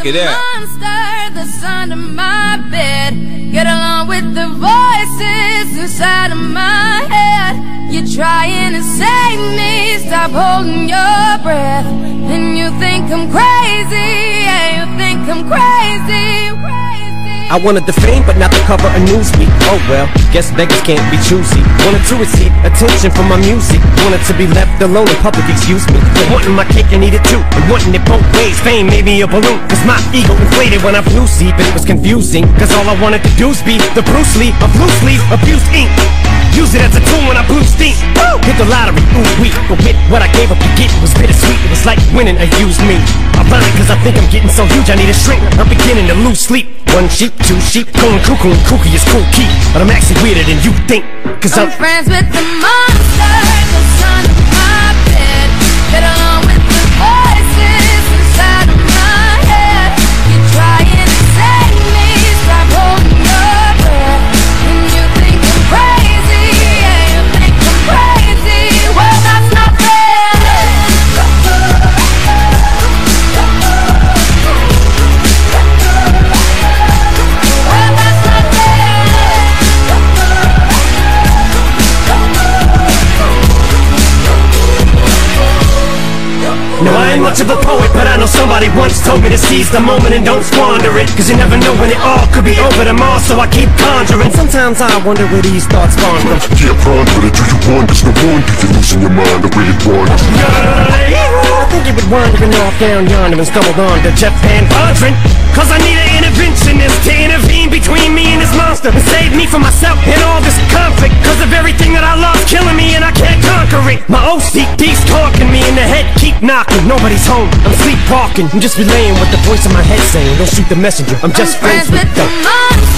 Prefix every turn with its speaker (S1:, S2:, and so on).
S1: Check it out.
S2: Monster that's under my bed. Get along with the voices inside of my head. You're trying to save me, stop holding your breath. And you think I'm crazy, yeah, you think I'm crazy.
S3: I wanted the fame, but not the cover of Newsweek. Oh well, guess beggars can't be choosy. Wanted to receive attention from my music. Wanted to be left alone in public, excuse me. But wanting my cake and eat it too, and wanting it both ways. Fame made me a balloon, cause my ego inflated when I flew sleep. And it was confusing, cause all I wanted to do was be the Bruce Lee of loose leaf, abused ink. Use it as a tool when I blew steam. Woo! Hit the lottery, ooh wee. But with what I gave up to get, it was bittersweet. It was like winning a used me. I'm learning cause I think I'm getting so huge I need a shrink. I'm beginning to lose sleep. One sheep, two sheep, going cuckoo and kooky is cool key. But I'm actually weirder than you think, cause I'm
S2: friends with the monster that's under my bed. Get along with the voices inside of my head. You're trying to save me, stop holding your breath. And you think I'm crazy, yeah, you think I'm crazy. Well, that's not fair. Well, that's not fair.
S3: No, I ain't much of a poet, but I know somebody once told me to seize the moment and don't squander it. Cause you never know when it all could be over tomorrow, so I keep conjuring. Sometimes I wonder where these thoughts spawn from.
S4: Yeah, ponder it, do you wonder? No wonder you're losing your mind the way it wanders.
S3: I think you've been wandering off down yonder and stumbled on to Jeff Van Vondren. Cause I need an interventionist to intervene between me and this monster and save me from myself and all this conflict. Cause of everything that I love killing me and I can't conquer it. My OCD's talking me in the head, keep knocking. Nobody's home, I'm sleepwalking. I'm just relaying what the voice in my head saying. Don't shoot the messenger, I'm just friends with the
S2: monster.